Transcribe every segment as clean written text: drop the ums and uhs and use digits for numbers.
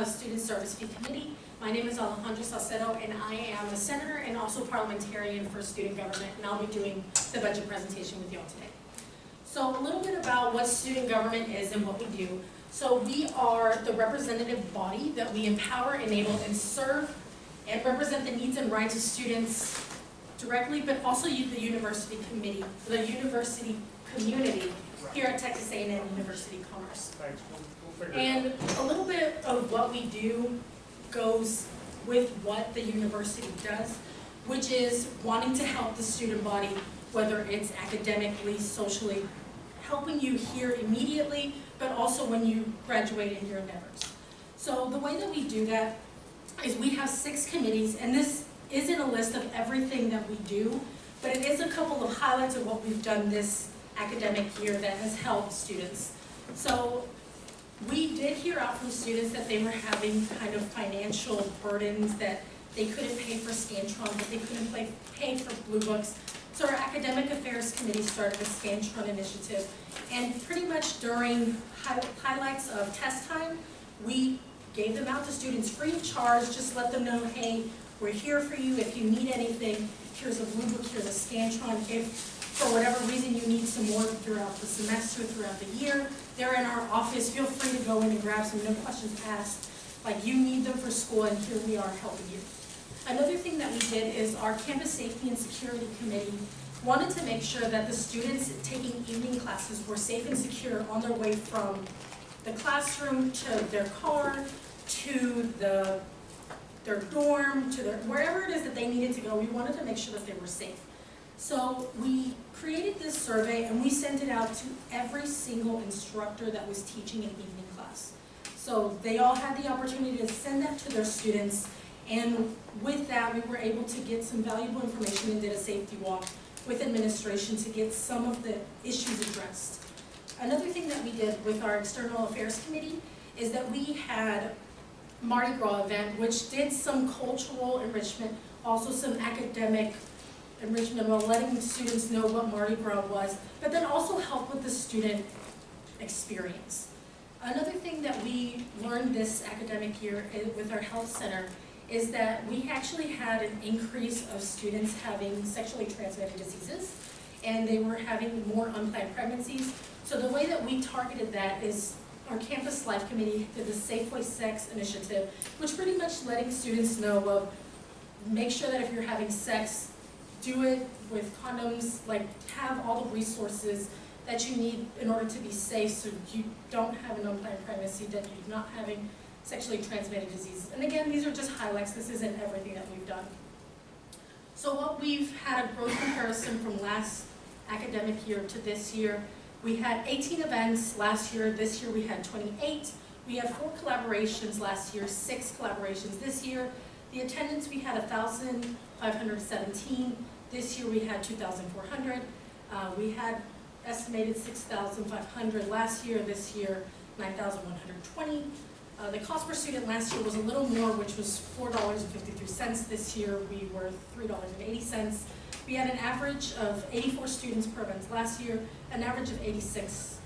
Student Service Fee Committee. My name is Alejandra Salcedo, and I am a senator and also parliamentarian for student government, and I'll be doing the budget presentation with you all today. So a little bit about what student government is and what we do. So we are the representative body that we empower, enable, and serve and represent the needs and rights of students directly, but also the university committee, the university community here at Texas A&M University Commerce. And a little bit of what we do goes with what the university does, which is wanting to help the student body, whether it's academically, socially, helping you here immediately, but also when you graduate in your endeavors. So the way that we do that is we have 6 committees, and this isn't a list of everything that we do, but it is a couple of highlights of what we've done this academic year that has helped students. So we did hear out from students that they were having kind of financial burdens, that they couldn't pay for Scantron, that they couldn't pay for Blue Books. So our Academic Affairs Committee started a Scantron initiative, and pretty much during highlights of test time, we gave them out to students free of charge, just let them know, hey, we're here for you. If you need anything, here's a Blue Book, here's a Scantron. If for whatever reason you need some more throughout the semester, throughout the year, they're in our office. Feel free to go in and grab some, no questions asked. Like, you need them for school, and here we are helping you. Another thing that we did is our Campus Safety and Security Committee wanted to make sure that the students taking evening classes were safe and secure on their way from the classroom to their car, to their dorm, to wherever it is that they needed to go. We wanted to make sure that they were safe. So we created this survey, and we sent it out to every single instructor that was teaching an evening class. So they all had the opportunity to send that to their students, and with that we were able to get some valuable information and did a safety walk with administration to get some of the issues addressed. Another thing that we did with our External Affairs Committee is that we had Mardi Gras event, which did some cultural enrichment, also some academic enrichment, about letting students know what Mardi Gras was, but then also help with the student experience. Another thing that we learned this academic year with our health center is that we actually had an increase of students having sexually transmitted diseases, and they were having more unplanned pregnancies. So the way that we targeted that is our Campus Life Committee did the Safeway Sex Initiative, which pretty much letting students know of, make sure that if you're having sex, do it with condoms, like have all the resources that you need in order to be safe, so you don't have an unplanned pregnancy, that you're not having sexually transmitted diseases. And again, these are just highlights. This isn't everything that we've done. So what we've had a growth comparison from last academic year to this year. We had 18 events last year. This year we had 28. We had 4 collaborations last year, 6 collaborations this year. The attendance, we had 1,517. This year we had 2,400. We had estimated 6,500 last year. This year, 9,120. The cost per student last year was a little more, which was $4.53. This year we were $3.80. We had an average of 84 students per event last year, an average of 86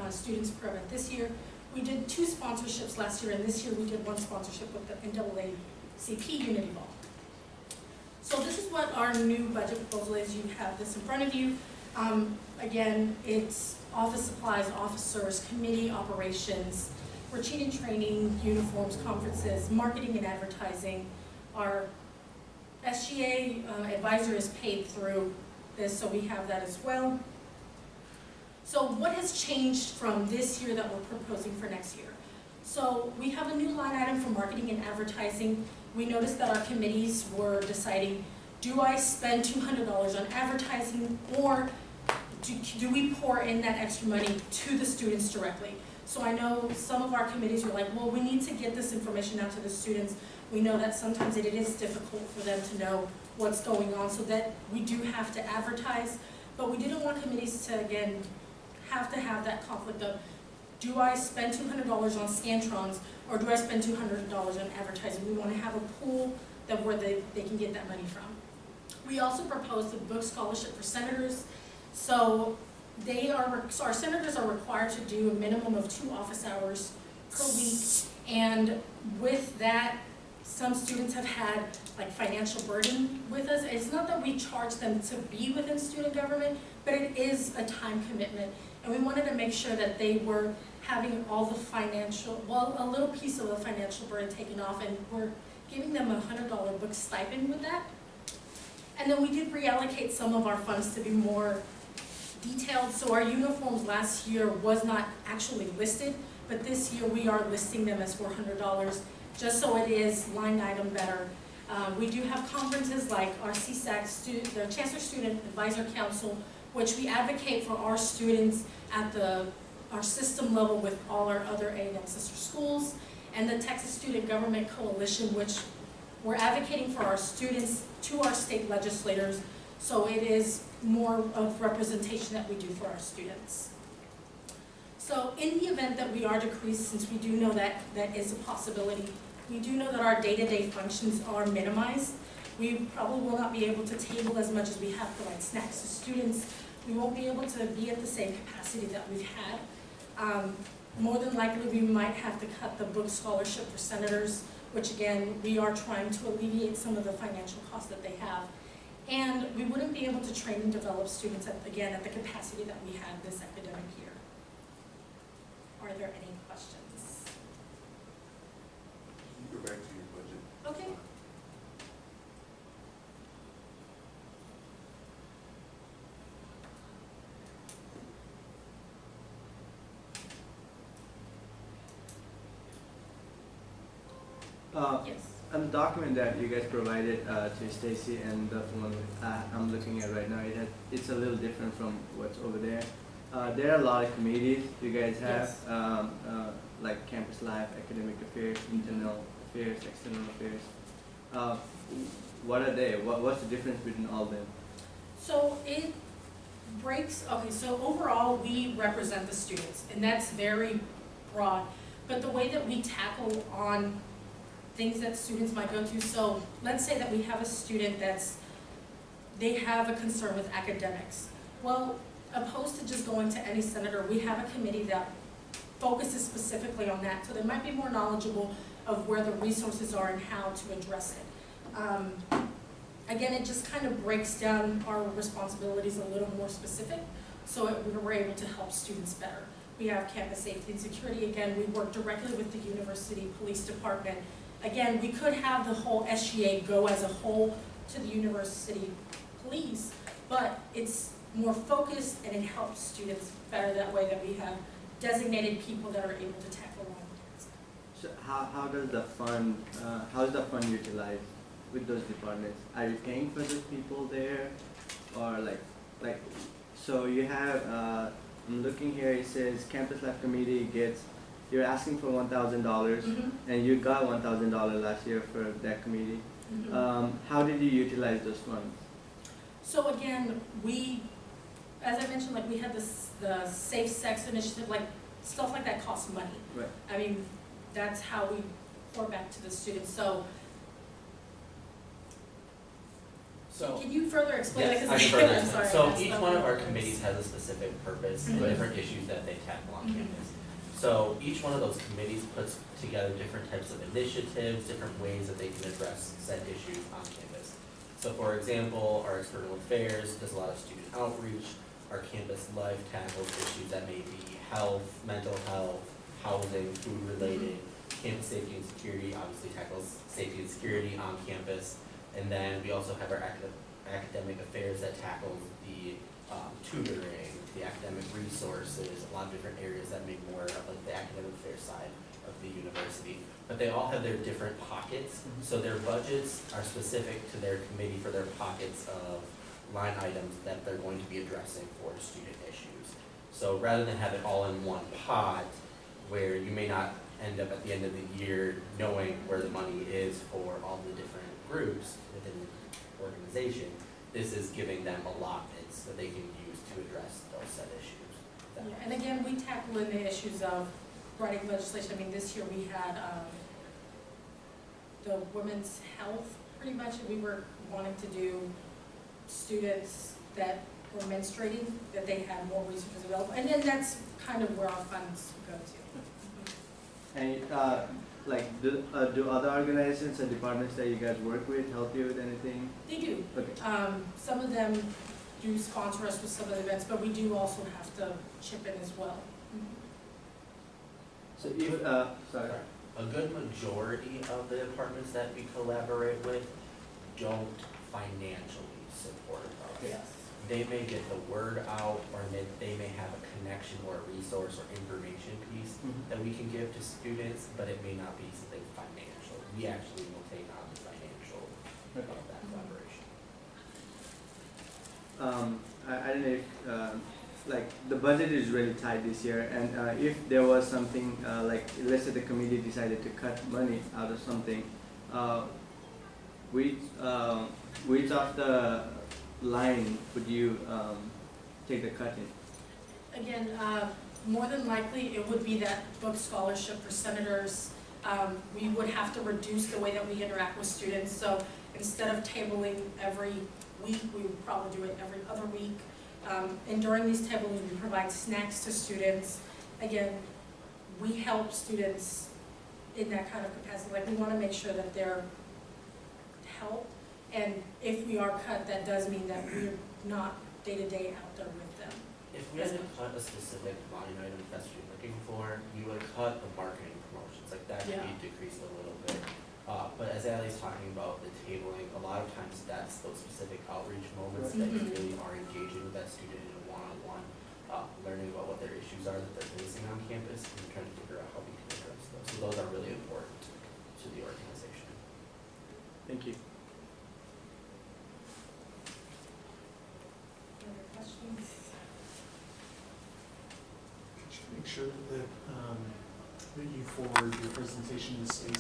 students per event this year. We did 2 sponsorships last year, and this year we did 1 sponsorship with the NAACP Unity Ball. So this is what our new budget proposal is. You have this in front of you. Again, it's office supplies, officers, committee operations, routine and training, uniforms, conferences, marketing and advertising. Our SGA advisor is paid through this, so we have that as well. So what has changed from this year that we're proposing for next year? So we have a new line item for marketing and advertising. We noticed that our committees were deciding, do I spend $200 on advertising, or do we pour in that extra money to the students directly? So I know some of our committees were like, well, we need to get this information out to the students. We know that sometimes it is difficult for them to know what's going on, so that we do have to advertise. But we didn't want committees to, again, have to have that conflict of, do I spend $200 on Scantrons, or do I spend $200 on advertising? We want to have a pool that where they can get that money from. We also proposed a book scholarship for senators. So our senators are required to do a minimum of 2 office hours per week, And with that, some students have had like financial burden with us. It's not that we charge them to be within student government, but it is a time commitment. And we wanted to make sure that they were having all the financial, well, a little piece of the financial burden taken off, and we're giving them a $100 book stipend with that. And then we did reallocate some of our funds to be more detailed. So our uniforms last year was not actually listed, but this year we are listing them as $400, just so it is line item better. We do have conferences like our CSAC, the Chancellor Student Advisor Council, which we advocate for our students at our system level with all our other A&M sister schools, and the Texas Student Government Coalition, which we're advocating for our students to our state legislators, so it is more of representation that we do for our students. So in the event that we are decreased, since we do know that that is a possibility, we do know that our day-to-day functions are minimized. We probably will not be able to table as much as we have to provide snacks to students. We won't be able to be at the same capacity that we've had. More than likely, we might have to cut the book scholarship for senators, which again, we are trying to alleviate some of the financial costs that they have. And we wouldn't be able to train and develop students, again, at the capacity that we had this academic year. Are there any questions? Can you go back to your budget? Okay. Yes. On the document that you guys provided to Stacy and the one I'm looking at right now, it's a little different from what's over there. There are a lot of committees you guys have, Yes. like campus life, academic affairs, internal affairs, external affairs. What are they? What's the difference between all of them? So it breaks, okay, so overall we represent the students, and that's very broad. But the way that we tackle on things that students might go through, so let's say that we have a student they have a concern with academics. Well, opposed to just going to any senator, we have a committee that focuses specifically on that, so they might be more knowledgeable of where the resources are and how to address it. Again, it just kind of breaks down our responsibilities a little more specific, so we're able to help students better. We have campus safety and security. Again, we work directly with the university police department. Again, we could have the whole SGA go as a whole to the university police, but it's more focused and it helps students better that way, that we have designated people that are able to tackle all of it. So how does the fund how is the fund utilized with those departments? Are you paying for those people there, or like so you have I'm looking here, it says campus life committee gets, you're asking for $1,000 Mm-hmm. and you got $1,000 last year for that committee. Mm-hmm. How did you utilize those funds? So again, as I mentioned, like we had the Safe Sex Initiative, like stuff like that costs money. Right. I mean, that's how we pour back to the students. So can you further explain that? Yes, I can further I'm explain. sorry, So I each messed one up of our words. committees has a specific purpose, Mhm. different issues that they tackle on Mhm. campus. So each one of those committees puts together different types of initiatives, different ways that they can address said issues on campus. So for example, our external affairs does a lot of student outreach. Our campus life tackles issues that may be health, mental health, housing, food related. Campus safety and security obviously tackles safety and security on campus. And then we also have our academic affairs that tackles the tutoring, the academic resources, a lot of different areas that make more of like the academic affairs side of the university. But they all have their different pockets, so their budgets are specific to their committee for their pockets of line items that they're going to be addressing for student issues. So rather than have it all in one pot, where you may not end up at the end of the year knowing where the money is for all the different groups within the organization, this is giving them allotments that they can use to address those set issues. Yeah, and again, we tackle in the issues of writing legislation. I mean, this year we had the women's health, pretty much, and we were wanting to do students that were menstruating, that they had more resources available. And then that's kind of where our funds go to. And like, do other organizations or departments that you guys work with help you with anything? They do. Okay. Some of them do sponsor us with some of the events, but we do also have to chip in as well. So if, sorry. A good majority of the departments that we collaborate with don't financially support us. Yes. They may get the word out, or they may have a connection or a resource or information piece Mhm. that we can give to students, but it may not be something financial. We actually will take on the financial of that collaboration. I don't know if, like, the budget is really tight this year, and if there was something, like, let's say the committee decided to cut money out of something, which of the line would you take the cut in? Again, more than likely, it would be that book scholarship for senators. We would have to reduce the way that we interact with students, so instead of tabling every week, we would probably do it every other week. And during these tables, we provide snacks to students. Again, we help students in that kind of capacity. Like, we want to make sure that they're helped, and if we are cut, that does mean that we're not day-to-day out there with them. If we had to cut a specific line item that's what you're looking for, you would cut the marketing promotions, like that could be decreased a little bit. But as Allie's talking about the tabling, a lot of times that's those specific outreach moments that you really are engaging with that student in a one-on-one, learning about what their issues are that they're facing on campus, and trying to figure out how we can address those. So those are really important to the organization. Thank you. Any other questions? Could you make sure that you forward your presentation to Stacy?